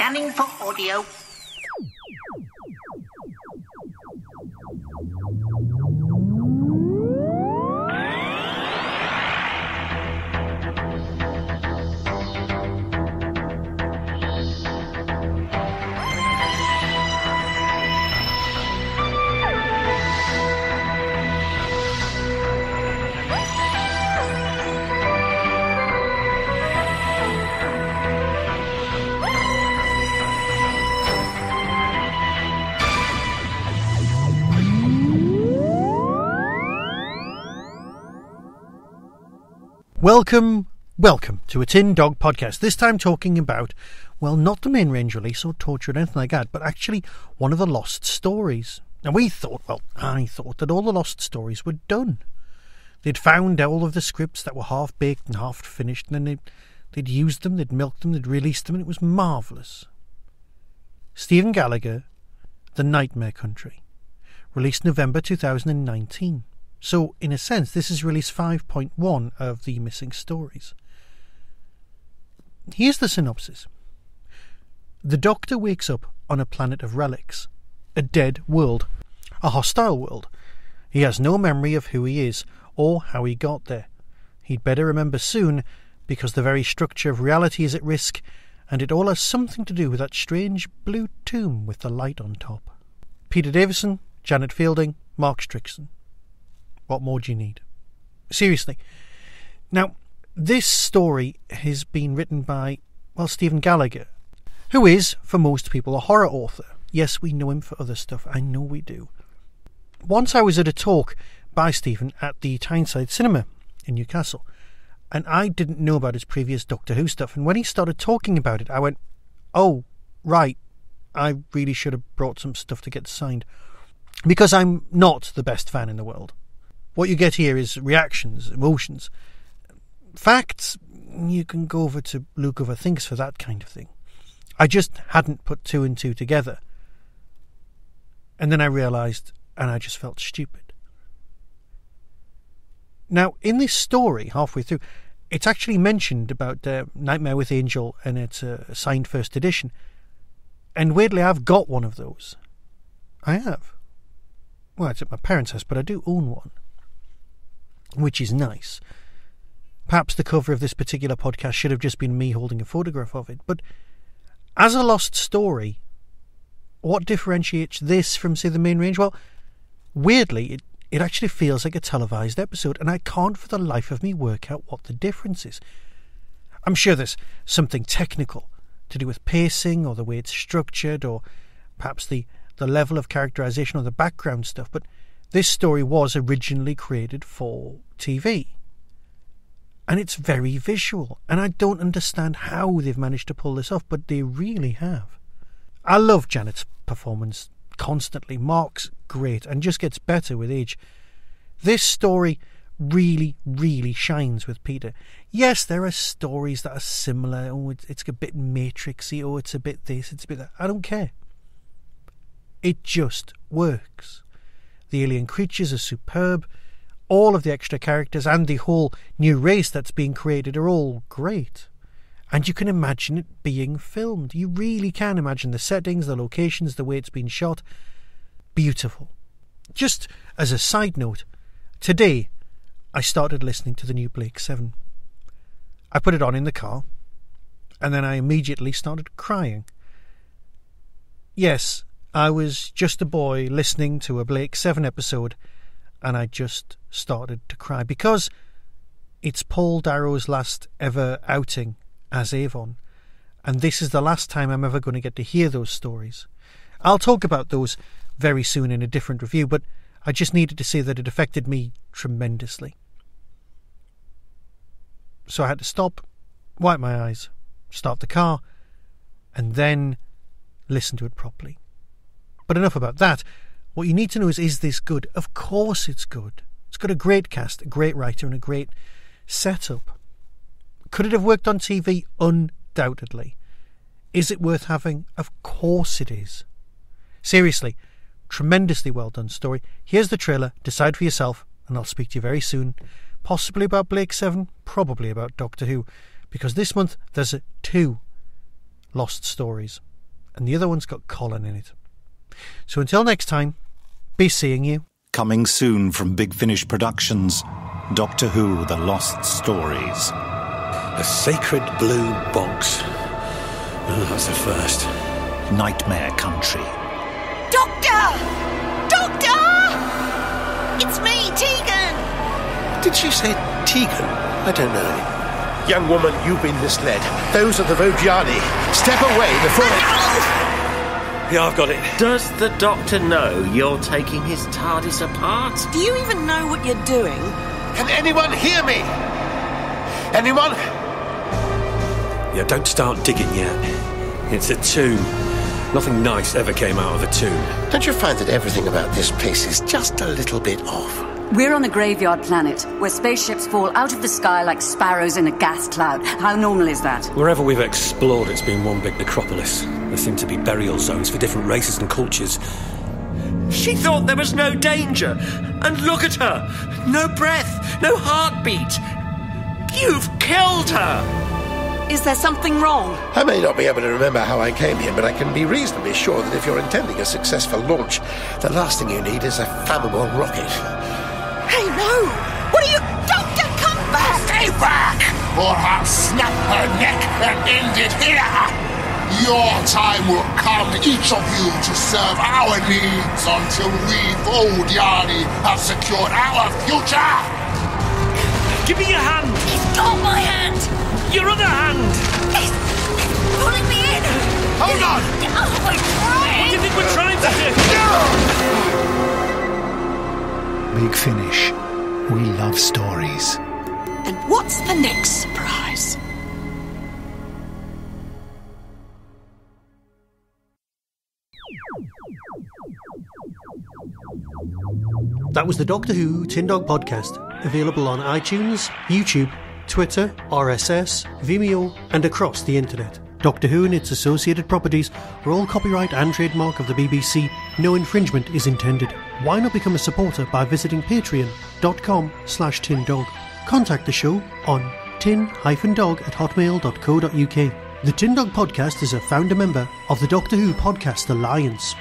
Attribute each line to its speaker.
Speaker 1: Scanning for audio.
Speaker 2: Welcome to a Tin Dog podcast. This time talking about, well, not the main range release or torture or anything like that, but actually one of the lost stories. Now I thought that all the lost stories were done. They'd found all of the scripts that were half-baked and half-finished, and then they'd used them, they'd milked them, they'd released them, and it was marvellous. Stephen Gallagher, The Nightmare Country, released November 2019. So, in a sense, this is release 5.1 of the missing stories. Here's the synopsis. The Doctor wakes up on a planet of relics, a dead world, a hostile world. He has no memory of who he is or how he got there. He'd better remember soon, because the very structure of reality is at risk, and it all has something to do with that strange blue tomb with the light on top. Peter Davison, Janet Fielding, Mark Strickson. What more do you need? Seriously. Now, this story has been written by, well, Stephen Gallagher, who is, for most people, a horror author. Yes, we know him for other stuff. I know we do. Once I was at a talk by Stephen at the Tyneside Cinema in Newcastle, and I didn't know about his previous Doctor Who stuff, and when he started talking about it, I went, oh, right, I really should have brought some stuff to get signed, because I'm not the best fan in the world. What you get here is reactions, emotions. Facts, you can go over to Luke Overthinks for that kind of thing. I just hadn't put two and two together. And then I realised, and I just felt stupid. Now, in this story, halfway through, it's actually mentioned about Nightmare with Angel, and it's a signed first edition. And weirdly, I've got one of those. I have. Well, it's at my parents' house, but I do own one, which is nice. Perhaps the cover of this particular podcast should have just been me holding a photograph of it. But as a lost story, what differentiates this from, say, the main range? Well, weirdly, it actually feels like a televised episode, and I can't for the life of me work out what the difference is. I'm sure there's something technical to do with pacing, or the way it's structured, or perhaps the level of characterization or the background stuff, but this story was originally created for TV. And it's very visual. And I don't understand how they've managed to pull this off, but they really have. I love Janet's performance constantly. Mark's great and just gets better with age. This story really, really shines with Peter. Yes, there are stories that are similar. Oh, it's a bit Matrixy. Oh, it's a bit this, it's a bit that. I don't care. It just works. The alien creatures are superb. All of the extra characters and the whole new race that's being created are all great. And you can imagine it being filmed. You really can imagine the settings, the locations, the way it's been shot. Beautiful. Just as a side note, today I started listening to the new Blake 7. I put it on in the car, and then I immediately started crying. Yes, I was just a boy listening to a Blake 7 episode, and I just started to cry, because it's Paul Darrow's last ever outing as Avon, and this is the last time I'm ever going to get to hear those stories. I'll talk about those very soon in a different review, but I just needed to say that it affected me tremendously. So I had to stop, wipe my eyes, start the car, and then listen to it properly. But enough about that. What you need to know is this good? Of course it's good. It's got a great cast, a great writer, and a great setup. Could it have worked on TV? Undoubtedly. Is it worth having? Of course it is. Seriously, tremendously well done story. Here's the trailer. Decide for yourself, and I'll speak to you very soon. Possibly about Blake 7, probably about Doctor Who, because this month there's 2 lost stories. and the other one's got Colin in it. So until next time, be seeing you.
Speaker 1: Coming soon from Big Finish Productions, Doctor Who: The Lost Stories.
Speaker 3: A sacred blue box. Oh, that's a first.
Speaker 1: Nightmare Country.
Speaker 4: Doctor! Doctor! It's me, Tegan!
Speaker 3: Did she say Tegan? I don't know. Young woman, you've been misled. Those are the Vojani. Step away before Yeah, I've got it.
Speaker 5: Does the Doctor know you're taking his TARDIS apart?
Speaker 4: Do you even know what you're doing?
Speaker 3: Can anyone hear me? Anyone? Yeah, don't start digging yet. It's a tomb. Nothing nice ever came out of a tomb. Don't you find that everything about this place is just a little bit off?
Speaker 6: We're on a graveyard planet, where spaceships fall out of the sky like sparrows in a gas cloud. How normal is that?
Speaker 3: Wherever we've explored, it's been one big necropolis. There seem to be burial zones for different races and cultures.
Speaker 5: She thought there was no danger. And look at her. No breath, no heartbeat. You've killed her.
Speaker 4: Is there something wrong?
Speaker 3: I may not be able to remember how I came here, but I can be reasonably sure that if you're intending a successful launch, the last thing you need is a flammable rocket.
Speaker 4: Hey, no! What are you... Doctor, come back!
Speaker 7: Stay back, or I'll snap her neck and end it here! Your time will come, each of you, to serve our needs until we, Vojani, have secured our future!
Speaker 5: Give me your hand.
Speaker 4: He's got my hand!
Speaker 5: Your other hand.
Speaker 4: He's pulling me in!
Speaker 7: Hold on!
Speaker 4: Oh, we're trying!
Speaker 5: What do you think we're trying to do?
Speaker 1: Big Finish. We love stories.
Speaker 4: And what's the next surprise?
Speaker 2: That was the Doctor Who Tin Dog Podcast, available on iTunes, YouTube, Twitter, RSS, Vimeo, and across the internet. Doctor Who and its associated properties are all copyright and trademark of the BBC. No infringement is intended. Why not become a supporter by visiting patreon.com/tindog. Contact the show on tin-dog@hotmail.co.uk. The Tin Dog Podcast is a founder member of the Doctor Who Podcast Alliance.